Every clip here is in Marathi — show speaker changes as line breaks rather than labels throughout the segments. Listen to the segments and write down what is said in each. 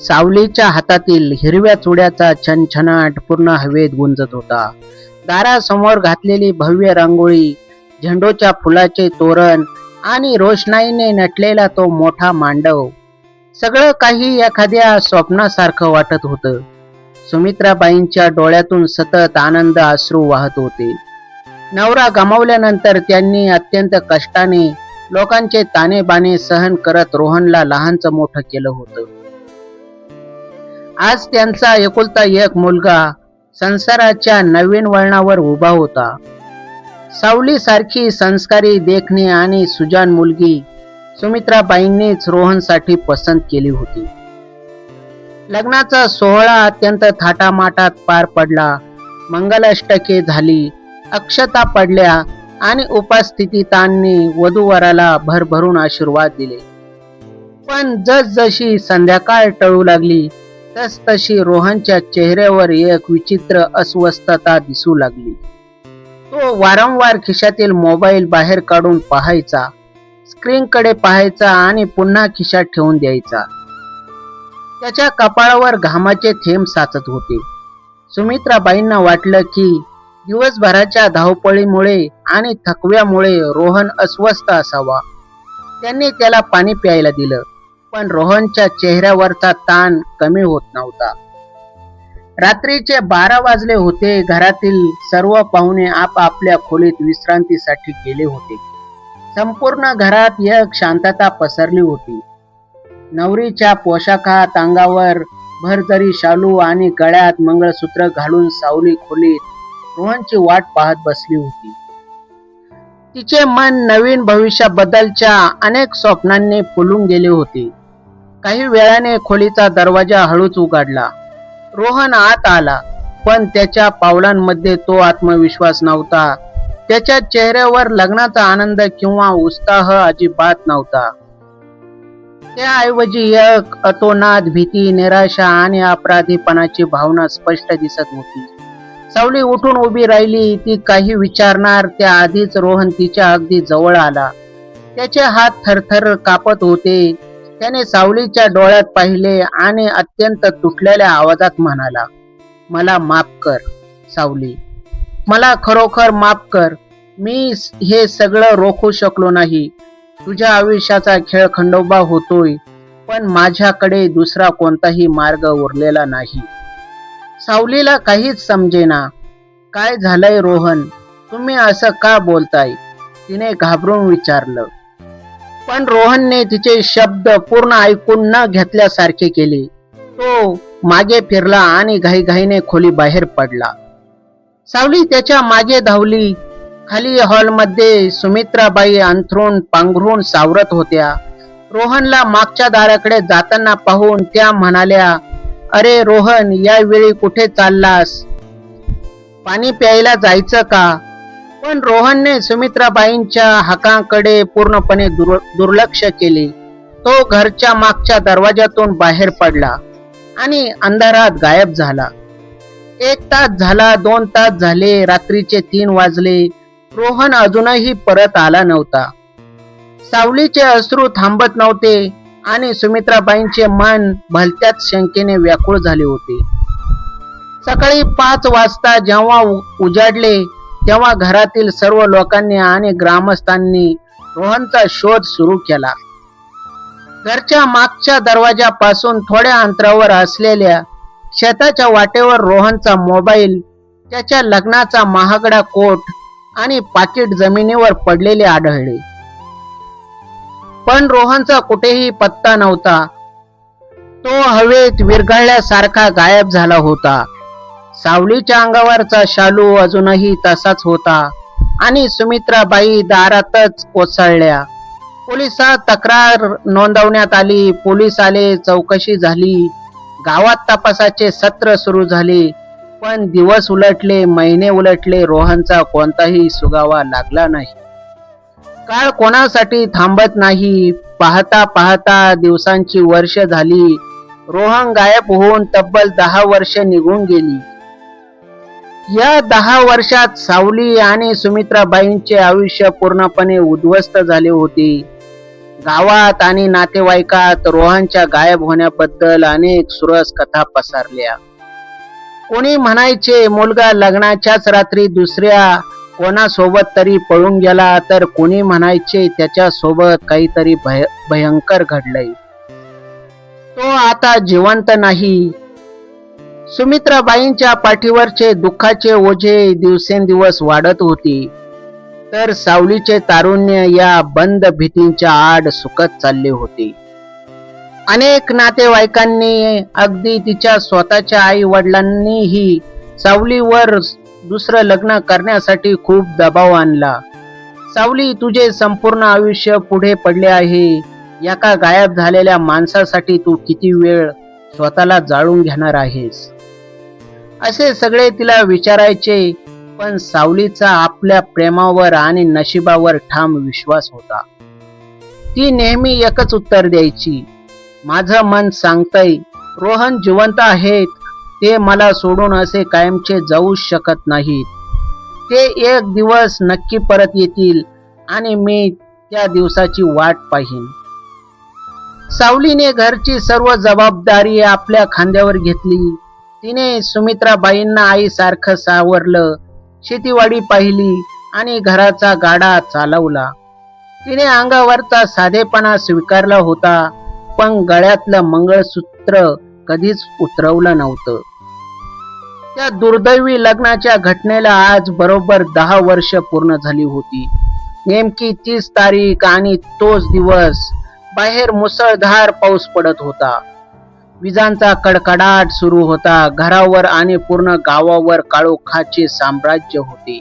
सावलीच्या हातातील हिरव्या चुड्याचा छनछनाट पूर्ण हवेत गुंजत होता. दारासमोर घातलेली भव्य रांगोळी, झेंडूच्या फुलाचे तोरण आणि रोषणाईने नटलेला तो मोठा मांडव, सगळं काही एखाद्या स्वप्नासारखं वाटत होतं. सुमित्राबाईंच्या डोळ्यातून सतत आनंद अश्रू वाहत होते. नवरा गमावल्यानंतर त्यांनी अत्यंत कष्टाने लोकांचे ताणेबाणे सहन करत रोहनला लहानचं मोठं केलं होतं. आज त्यांचा एकुलता एक मुलगा संसाराच्या नवीन वळणावर उभा होता. सावली सारखी संस्कारी, देखणी आणि सुजाण मुलगी सुमित्राबाईंनीच रोहनसाठी पसंत केली होती. लग्नाचा सोहळा अत्यंत थाटामाटात पार पडला. मंगलाष्टके झाली, अक्षता पडल्या आणि उपस्थितांनी वधूवराला भरभरून आशीर्वाद दिले. पण जसजशी संध्याकाळ टळू लागली तसतशी रोहनच्या चेहऱ्यावर एक विचित्र अस्वस्थता दिसू लागली. तो वारंवार खिशातील मोबाईल बाहेर काढून पाहायचा, स्क्रीनकडे पाहायचा आणि पुन्हा खिशात ठेवून द्यायचा. त्याच्या कपाळावर घामाचे थेंब साचत होते. सुमित्राबाईंना वाटलं की दिवसभराच्या धावपळीमुळे आणि थकव्यामुळे रोहन अस्वस्थ असावा. त्यांनी त्याला पाणी प्यायला दिलं, पण रोहनच्या चेहऱ्यावरचा ताण कमी होत नव्हता. रात्रीचे 12 वाजले होते. घरातील सर्व पाहुणे आपापल्या खोलीत विश्रांतीसाठी गेले होते. संपूर्ण घरात एक शांतता पसरली होती. नवरीच्या पोशाखात अंगावर भरजरी शालू आणि गळ्यात मंगळसूत्र घालून सावली खोलीत रोहनची वाट पाहत बसली होती. तिचे मन नवीन भविष्याबद्दलच्या अनेक स्वप्नांनी फुलून गेले होते. काही वेळाने खोलीचा दरवाजा हळूच उघडला. रोहन आत आला, पण त्याच्या पावलांमध्ये तो आत्मविश्वास नव्हता. त्याच्या चेहऱ्यावर लग्नाचा आनंद किंवा उत्साह अजिबात नव्हता. त्याऐवजी एक अतोनात भीती, निराशा आणि अपराधीपणाची भावना स्पष्ट दिसत होती. सावली उठून उभी राहिली. ती काही विचारणार त्याआधीच रोहन तिच्या अगदी जवळ आला. त्याचे हात थरथर कापत होते. त्याने सावलीच्या डोळ्यात पाहिले आणि अत्यंत तुटलेल्या आवाजात म्हणाला, "मला माफ कर सावली, मला खरोखर माफ कर. मी हे सगळं रोखू शकलो नाही. तुझ्या आयुष्याचा खेळ खंडोबा होतोय, पण माझ्याकडे दुसरा कोणताही मार्ग उरलेला नाही." सावलीला काहीच समजेना. "काय झालंय रोहन? तुम्ही असं का बोलताय?" तिने घाबरून विचारलं. पण रोहनने तिचे शब्द पूर्ण ऐकून न घेतल्यासारखे केले. तो मागे फिरला आणि घाईघाईने खोली बाहेर पडला. सावली त्याच्या मागे धावली. खाली हॉलमध्ये सुमित्राबाई अंथरूण पांघरून सावरत होत्या. रोहनला मागच्या दाराकडे जाताना पाहून त्या म्हणाल्या, "अरे रोहन, यावेळी कुठे चाललास? पाणी प्यायला जायचं का?" पण रोहनने सुमित्राबाईंच्या हाकांकडे पूर्णपणे दुर्लक्ष केले. तो घरच्या मागच्या दरवाजातून बाहेर पडला आणि अंधारात गायब झाला. 1 तास झाला, 2 तास झाले, रात्रीचे 3 वाजले. रोहन अजूनही परत आला नव्हता. सावलीचे अश्रू थांबत नव्हते आणि सुमित्राबाईंचे मन भलत्याच शंकेने व्याकुळ झाले होते. सकाळी 5 वाजता जेव्हा उजाडले तेव्हा घरातील सर्व लोकांनी आणि ग्रामस्थांनी रोहनचा शोध सुरू केला. घरच्या मागच्या दरवाजापासून थोड्या अंतरावर असलेल्या शेताच्या वाटेवर रोहनचा मोबाईल, त्याच्या लग्नाचा महागडा कोट आणि पाकिट जमिनीवर पडलेले आढळले. पण रोहनचा कुठेही पत्ता नव्हता. तो हवेत विरघळल्यासारखा गायब झाला होता. सावलीच्या अंगावरचा शालू अजूनही तसाच होता आणि सुमित्राबाई दारातच कोसळल्या. पोलिसात तक्रार नोंदवण्यात आली. पोलीस आले, चौकशी झाली. गावात तपासाचे सत्र सुरू झाले. पण दिवस उलटले, महिने उलटले, रोहनचा कोणताही सुगावा लागला नाही. काळ कोणासाठी थांबत नाही. पाहता पाहता दिवसांची वर्ष झाली. रोहन गायब होऊन तब्बल 10 वर्षे निघून गेली. या 10 वर्षात सावली आणि सुमित्राबाईंचे आयुष्य पूर्णपणे उद्ध्वस्त झाले होते. गावात आणि नातेवाईकात रोहनच्या गायब होण्याबद्दल अनेक सुरस कथा पसरल्या. कोणी म्हणायचे मुलगा लग्नाच्याच रात्री दुसऱ्या कोणासोबत तरी पळून गेला, तर कोणी म्हणायचे त्याच्या सोबत काहीतरी भयंकर घडलंय, तो आता जिवंत नाही. सुमित्राबाईंच्या पाठीवरचे दुःखाचे ओझे दिवसेंदिवस वाढत होते, तर सावलीचे तारुण्य या बंद भीतींच्या आड सुकत चालले होते. अनेक नातेवाईकांनी, अगदी तिच्या स्वतःच्या आई वडिलांनीही सावलीवर दुसरं लग्न करण्यासाठी खूप दबाव आणला. सावली, तुझे संपूर्ण आयुष्य पुढे पडले आहे. एका गायब झालेल्या माणसासाठी तू किती वेळ स्वतःला जाळून घेणार आहेस, असे सगळे तिला विचारायचे. पण सावलीचा आपल्या प्रेमावर आणि नशिबावर ठाम विश्वास होता. ती नेहमी एकच उत्तर द्यायची, माझं मन सांगतंय रोहन जिवंत आहेत, ते मला सोडून असे कायमचे जाऊ शकत नाहीत. ते एक दिवस नक्की परत येतील आणि मी त्या दिवसाची वाट पाहीन. सावलीने घरची सर्व जबाबदारी आपल्या खांद्यावर घेतली. तिने सुमित्राबाईंना आईसारखं सावरलं, शेतीवाडी पाहिली आणि घराचा गाडा चालवला. तिने अंगावरचा साधेपणा स्वीकारला होता, पण गळ्यातलं मंगळसूत्र कधीच उतरवलं नव्हतं. त्या दुर्दैवी लग्नाच्या घटनेला आज बरोबर 10 वर्ष पूर्ण झाली होती. नेमकी 30 तारीख आणि तोच दिवस. बाहेर मुसळधार पाऊस पडत होता. विजांचा कडकडाट सुरू होता. घरावर आणि पूर्ण गावावर काळोखाचे साम्राज्य होते.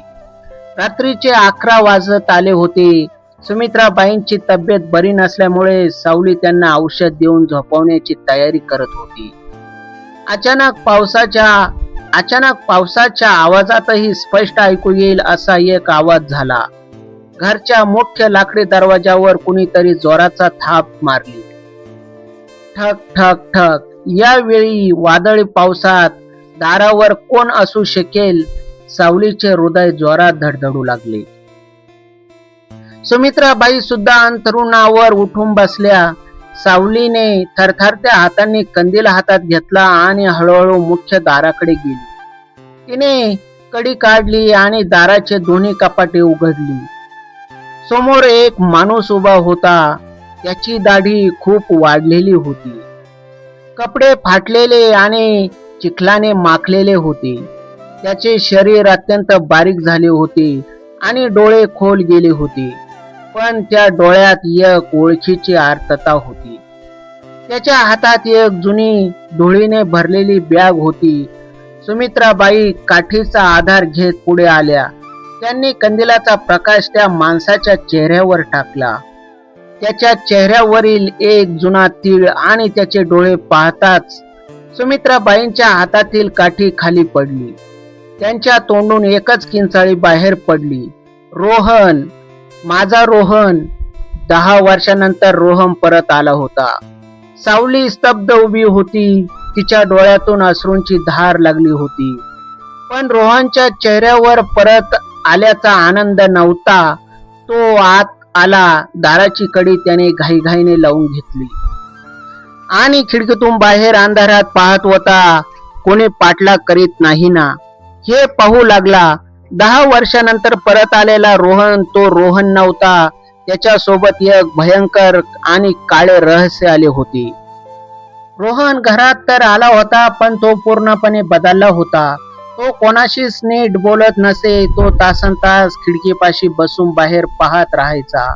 रात्रीचे 11 वाजत आले होते. सुमित्राबाईंची तब्येत बरी नसल्यामुळे सावली त्यांना औषध देऊन झोपवण्याची तयारी करत होती. अचानक पावसाच्या आवाजातही स्पष्ट ऐकू येईल असा एक आवाज झाला. घरच्या मुख्य लाकडी दरवाजावर कुणीतरी जोराचा थाप मारली. ठक ठक ठक. यावेळी वादळी पावसात दारावर कोण असू शकेल? सावलीचे हृदय जोरात धडधडू लागले. सुमित्राबाई सुद्धा अंथरुणावर उठून बसल्या. सावलीने थरथरत्या हातांनी कंदील हातात घेतला आणि हळूहळू मुख्य दाराकडे गेली. तिने कडी काढली आणि दाराचे दोन्ही कपाटे उघडली. समोर एक माणूस उभा होता. त्याची दाढी खूप वाढलेली होती. कपडे फाटलेले आणि चिखलाने माखलेले होते. त्याचे शरीर अत्यंत बारीक झाले होते आणि डोळे खोल गेले होते. पण त्या डोळ्यात एक ओळखीची आर्तता होती. त्याच्या हातात एक जुनी धुळीने भरलेली बॅग होती. सुमित्राबाई काठीचा आधार घेत पुढे आल्या. त्यांनी कंदिलाचा प्रकाश त्या माणसाच्या चेहऱ्यावर टाकला. त्याच्या चेहऱ्यावरील एक जुना तीळ आणि त्याचे डोळे पाहताच सुमित्राबाईंच्या हातातील काठी खाली पडली. त्यांच्या तोंडून एकच किंचाळी बाहेर पडली, रोहन, माझा रोहन. 10 वर्षानंतर रोहन परत आला होता. सावली स्तब्ध उभी होती. तिच्या डोळ्यातून अश्रूंची धार लागली होती. पण रोहनच्या चेहऱ्यावर परत आल्याचा आनंद नव्हता. तो आत आला. दाराची कडी त्याने घाईघाईने लावून घेतली आणि खिडकीतून बाहेर अंधारात पाहत होता. कोणी पाठलाग करीत नाही ना, हे पाहू लागला. 10 वर्षानंतर परत आलेला रोहन तो रोहन नव्हता. त्याच्या सोबत एक भयंकर आणि काळे रहस्य आले होते. रोहन घरात तर आला होता, पण तो पूर्णपणे बदलला होता. तो कोणाशीच नीट बोलत नसे. तो तासनतास खिडकीपाशी बसून बाहेर पाहत राहायचा.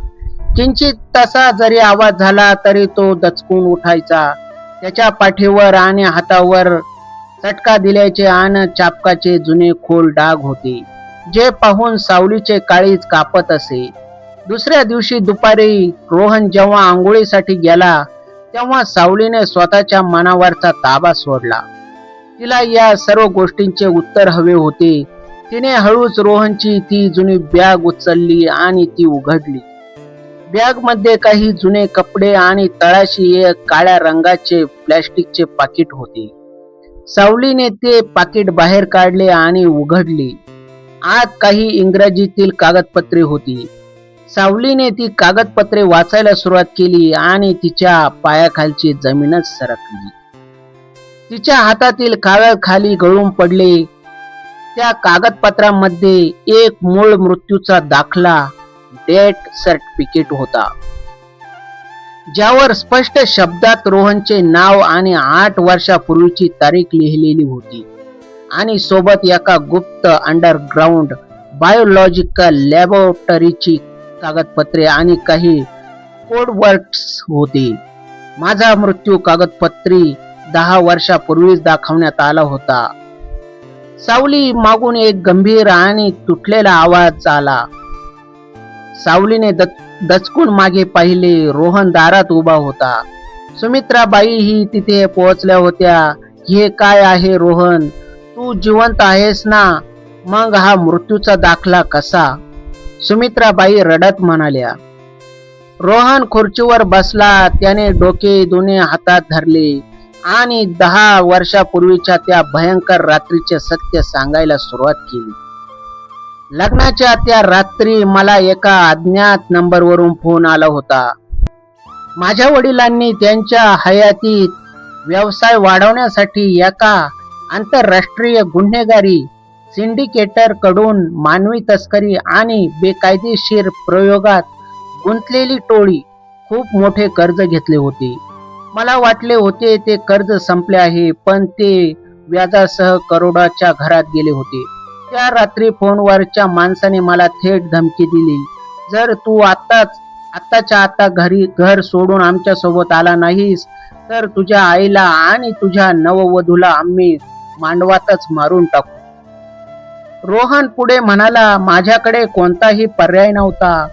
किंचित तसा जरी आवाज झाला तरी तो दचकून उठायचा. त्याच्या पाठीवर आणि हातावर चटका दिल्याचे आणि चापकाचे जुने खोल डाग होते, जे पाहून सावलीचे काळीज कापत असे. दुसऱ्या दिवशी दुपारी रोहन जेव्हा आंघोळीसाठी गेला, तेव्हा सावलीने स्वतःच्या मनावरचा ताबा सोडला. तिला या सर्व गोष्टींचे उत्तर हवे होते. तिने हळूच रोहनची ती जुनी बॅग उचलली आणि ती उघडली. बॅग मध्ये काही जुने कपडे आणि तळाशी एक काळ्या रंगाचे प्लॅस्टिकचे पाकिट होते. सावलीने ते पाकिट बाहेर काढले आणि उघडले. आत काही इंग्रजीतील कागदपत्रे होती. सावलीने ती कागदपत्रे वाचायला सुरुवात केली आणि तिच्या पायाखालची जमीनच सरकली. तिच्या हातातील कागद खाली गळून पडले. त्या कागदपत्रामध्ये एक मूळ मृत्यूचा दाखला, डेथ सर्टिफिकेट होता, ज्यावर स्पष्ट शब्दात रोहनचे नाव आणि 8 वर्षापूर्वीची तारीख लिहिलेली होती आणि सोबत एका गुप्त अंडरग्राउंड बायोलॉजिकल लॅबोरेटरीची कागदपत्रे आणि काही कोडवर्ड्स होते. माझा मृत्यू कागदपत्री 10 वर्षापूर्वीच दाखवण्यात आला होता. सावली मागून एक गंभीर आणि तुटलेला आवाज आला. सावलीने दचकून मागे पाहिले. रोहन दारात उभा होता. सुमित्राबाई ही तिथे पोहोचल्या होत्या. हे काय आहे रोहन? तू जिवंत आहेस ना? मग हा मृत्यूचा दाखला कसा? सुमित्राबाई रडत म्हणाल्या. रोहन खुर्चीवर बसला. त्याने डोके दोन्ही हातात धरले आणि 10 वर्षापूर्वीच्या त्या भयंकर रात्रीचे सत्य सांगायला सुरुवात केली. लग्नाच्या त्या रात्री मला एका अज्ञात नंबरवरून फोन आला होता. माझ्या वडिलांनी त्यांच्या हयातीत व्यवसाय वाढवण्यासाठी एका आंतरराष्ट्रीय गुन्हेगारी सिंडिकेटर कडून मानवी तस्करी आणि बेकायदेशीर प्रयोगात गुंतलेली टोळी खूप मोठे कर्ज घेतले होते. मला वाटले होते ते कर्ज संपले आहे, पण ते व्याजासह करोडाच्या घरात गेले होते. त्या रात्री फोनवरच्या माणसाने मला थेट धमकी दिली, जर तू आत्ताच्या आता घर सोडून आमच्या सोबत आला नाहीस तर तुझ्या आईला आणि तुझ्या नववधूला आम्ही मांडवातच मारून टाकू. रोहन पुढे म्हणाला, माझ्याकडे कोणताही पर्याय नव्हता.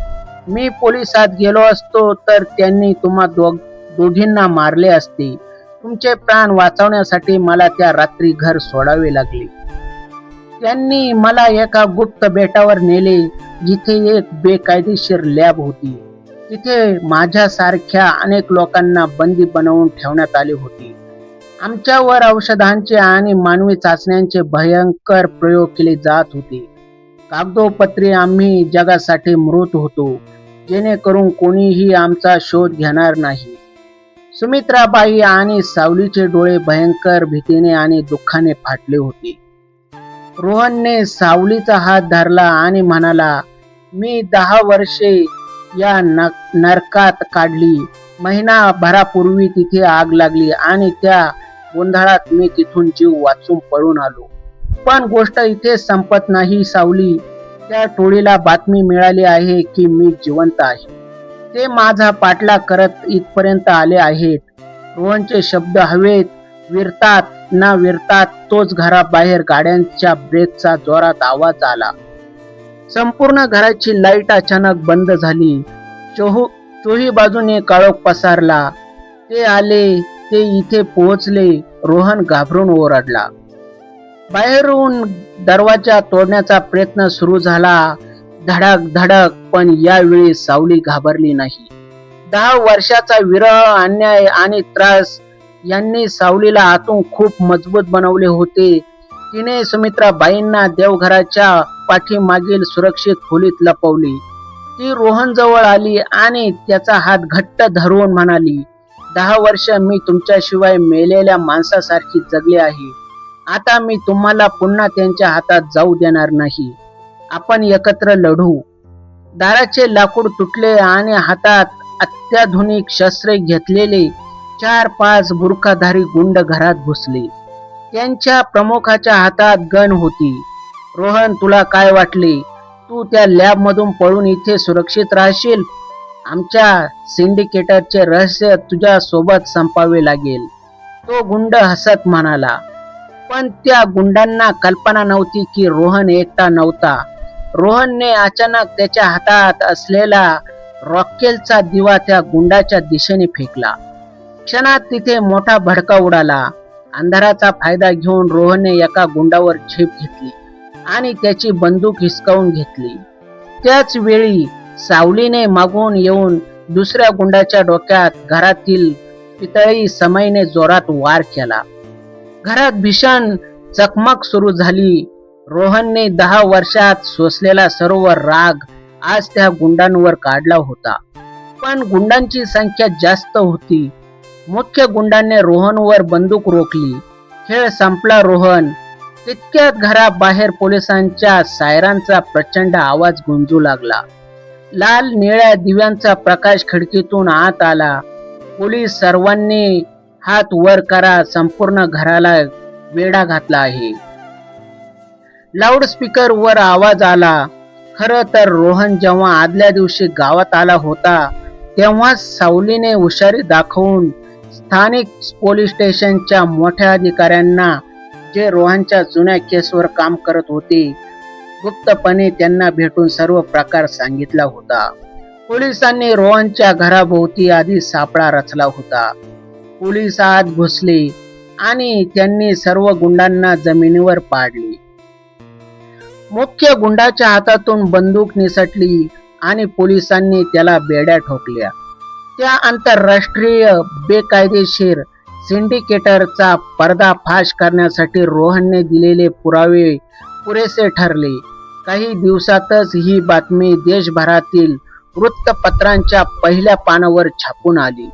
मी पोलिसात गेलो असतो तर त्यांनी तुम्हा दोघींना मारले असते. तुमचे प्राण वाचवण्यासाठी मला त्या रात्री घर सोडावे लागले. त्यांनी मला एका गुप्त बेटावर नेले, जिथे एक बेकायदेशीर लॅब होती. तिथे माझ्यासारख्या अनेक लोकांना बंदी बनवून ठेवण्यात आले होते. आमच्यावर औषधांचे आणि मानवी चाचण्यांचे भयंकर प्रयोग केले जात होते. कागदोपत्री आम्ही जगासाठी मृत होतो, जेणेकरून कोणीही आमचा शोध घेणार नाही. सुमित्राबाई आणि सावलीचे डोळे भयंकर भीतीने आणि दुःखाने फाटले होते. रोहनने सावलीचा हात धरला आणि म्हणाला, मी 10 वर्षे या नरकात काढली. महिनाभरापूर्वी तिथे आग लागली आणि त्या गोंधळात मी तिथून जीव वाचून पळून आलो. पण गोष्ट इथे संपत नाही सावली. त्या टोळीला बातमी मिळाली आहे की मी जिवंत आहे. ते माझा पाठलाग करत इथपर्यंत आले आहेत. रोहनचे शब्द हवेत विरतात तोच घराबाहेर गाड्यांच्या ब्रेकचा जोरात आवाज आला. संपूर्ण घराची लाईट अचानक बंद झाली. चोही बाजूने काळोख पसरला. ते आले, ते इथे पोहोचले. रोहन घाबरून ओरडला. बाहेरून दरवाजा तोडण्याचा प्रयत्न सुरू झाला. धडक धडक. पण यावेळी सावली घाबरली नाही. 10 वर्षाचा विरह, अन्याय आणि त्रास यांनी सावलीला आतून खूप मजबूत बनवले होते. तिने सुमित्राबाईंना देवघराच्या पाठीमागील सुरक्षित खोलीत लपवली. ती रोहन जवळ आली आणि त्याचा हात घट्ट धरून म्हणाली, 10 वर्ष मी तुमच्याशिवाय मेलेल्या माणसासारखी जगले आहे. आता मी तुम्हाला पुन्हा त्यांच्या हातात जाऊ देणार नाही. आपण एकत्र लढू. दाराचे लाकूड तुटले आणि हातात अत्याधुनिक शस्त्रे घेतलेले 4-5 बुरखाधारी गुंड घरात घुसले. त्यांच्या प्रमुखाच्या हातात गन होती. रोहन, तुला काय वाटले? तू त्या लॅब मधून पळून इथे सुरक्षित राहशील? आमच्या सिंडिकेटरचे रहस्य तुझ्या सोबत संपावे लागेल. तो गुंड हसत म्हणाला. पण त्या गुंडांना कल्पना नव्हती की रोहन एकटा नव्हता. रोहनने अचानक त्याच्या हातात असलेला रॉकेलचा दिवा त्या गुंडाच्या दिशेने फेकला. क्षणात तिथे मोठा भडका उडाला. अंधाराचा फायदा घेऊन रोहनने एका गुंडावर झेप घेतली आणि त्याची बंदूक हिसकावून घेतली. त्याच वेळी सावलीने मागून येऊन दुसऱ्या गुंडाच्या डोक्यात घरातील पितळी समईने जोरात वार केला. घरात भीषण चकमक सुरू झाली. रोहनने 10 वर्षात सोसलेला सर्व राग आज त्या गुंडांवर काढला होता. पण गुंडांची संख्या जास्त होती. मुख्य गुंडाने रोहनवर बंदूक रोखली. खेळ संपला रोहन. तितक्यात घराबाहेर पोलिसांच्या सायरनचा प्रचंड आवाज गुंजू लागला. लाल निळ्या दिव्यांचा प्रकाश खिडकीतून आत आला. पोलीस सर्वांनी हात वर करा, संपूर्ण घराला वेढा घातला आहे. लाऊडस्पीकर वर आवाज आला. खरं तर रोहन जेव्हा आदल्या दिवशी गावात आला होता तेव्हा सावलीने हुशारी दाखवून स्थानिक पोलीस स्टेशनच्या मोठ्या अधिकाऱ्यांना, जे रोहनच्या जुन्या केसवर काम करत होते, गुप्तपणे त्यांना भेटून सर्व प्रकार सांगितला होता. पोलिसांनी रोहनच्या घराभोवती आधी सापळा रचला होता. पोलीस आत घुसले आणि त्यांनी सर्व गुंडांना जमिनीवर पाडले. मुख्य गुंडाच्या हातातून बंदूक निसटली आणि पोलिसांनी त्याला बेड्या ठोकल्या. त्या आंतरराष्ट्रीय बेकायदेशीर सिंडिकेटरचा पर्दाफाश करण्यासाठी रोहनने दिलेले पुरावे पुरेसे ठरले. काही दिवसातच ही बातमी देशभरातील वृत्तपत्रांच्या पहिल्या पानावर छापून आली.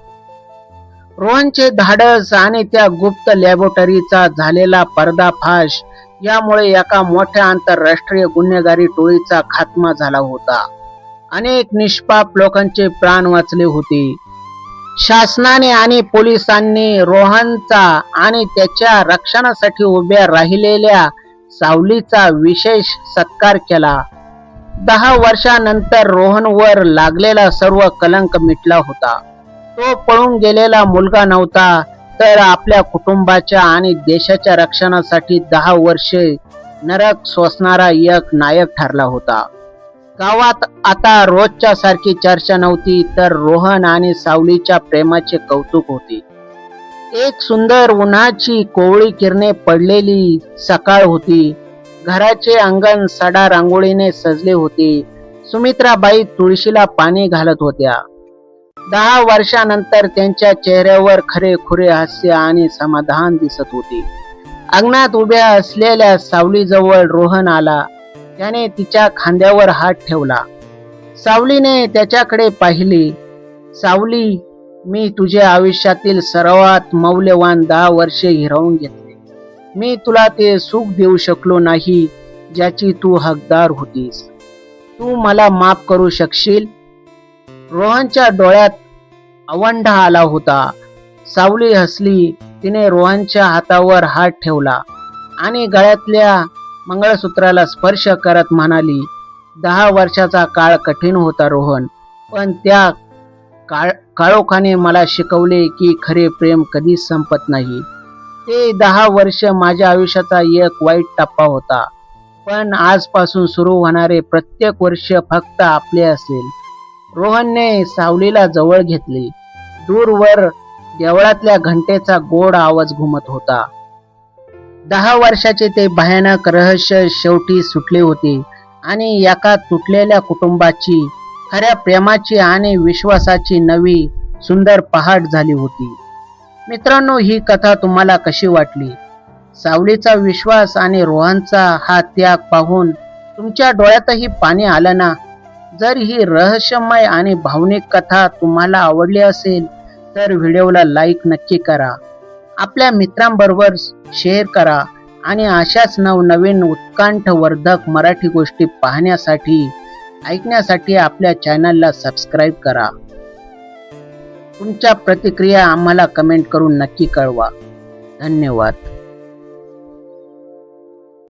रोहनचे धाडस आणि त्या गुप्त लॅबोरेटरीचा झालेला पर्दाफाश यामुळे एका मोठ्या आंतरराष्ट्रीय गुन्हेगारी टोळीचा खात्मा झाला होता. अनेक निष्पाप लोकांचे प्राण वाचले होते. शासनाने आणि पोलिसांनी रोहनचा आणि त्याच्या रक्षणासाठी उभ्या राहिलेल्या सावलीचा विशेष सत्कार केला. 10 वर्षानंतर रोहनवर लागलेला सर्व कलंक मिटला होता. तो पळून गेलेला मुलगा नव्हता, तर आपल्या कुटुंबाच्या आणि देशाच्या रक्षणासाठी 10 वर्षे नरक सोसणारा एक नायक ठरला होता. गावात आता रोजच्या सारखी चर्चा नव्हती, तर रोहन आणि सावलीच्या प्रेमाचे कौतुक होते. एक सुंदर उन्हाची कोवळी किरणे पडलेली सकाळ होती. घराचे अंगण सडा रांगोळीने सजले होते. सुमित्राबाई तुळशीला पाणी घालत होत्या. 10 वर्षानंतर त्यांच्या चेहऱ्यावर खरेखुरे हास्य आणि समाधान दिसत होते. अंगणात उभ्या असलेल्या सावलीजवळ रोहन आला. त्याने तिच्या खांद्यावर हात ठेवला. सावलीने त्याच्याकडे पाहिले. सावली, मी तुझ्या आयुष्यातील सर्वात मौल्यवान 10 वर्षे हिरावून घेतले. मी तुला ते सुख देऊ शकलो नाही ज्याची तू हकदार होतीस. तू मला माफ करू शकशील? रोहनच्या डोळ्यात अवंढा आला होता. सावली हसली. तिने रोहनच्या हातावर हात ठेवला आणि गळ्यातल्या मंगळसूत्राला स्पर्श करत म्हणाली, 10 वर्षाचा काळ कठीण होता रोहन, पण त्या काळोखाने मला शिकवले की खरे प्रेम कधीच संपत नाही. ते 10 वर्ष माझ्या आयुष्याचा एक वाईट टप्पा होता, पण आजपासून सुरू होणारे प्रत्येक वर्ष फक्त आपले असेल. रोहनने सावलीला जवळ घेतले. दूरवर देवळातल्या घंटेचा गोड आवाज घुमत होता. 10 वर्षाचे ते भयानक रहस्य शेवटी सुटले होते आणि एका तुटलेल्या कुटुंबाची, खऱ्या प्रेमाची आणि विश्वासाची नवी सुंदर पहाट झाली होती. मित्रांनो, ही कथा तुम्हाला कशी वाटली? सावलीचा विश्वास आणि रोहनचा हा त्याग पाहून तुमच्या डोळ्यातही पाणी आलं ना? जर ही रहस्यमय आणि भावनिक कथा तुम्हाला आवडली असेल तर व्हिडिओला लाईक नक्की करा, आपल्या मित्रांबरोबर शेअर करा आणि अशाच नवनवीन उत्कंठवर्धक मराठी गोष्टी पाहण्यासाठी, ऐकण्यासाठी आपल्या चॅनलला सबस्क्राईब करा. तुमच्या प्रतिक्रिया आम्हाला कमेंट करून नक्की कळवा. धन्यवाद.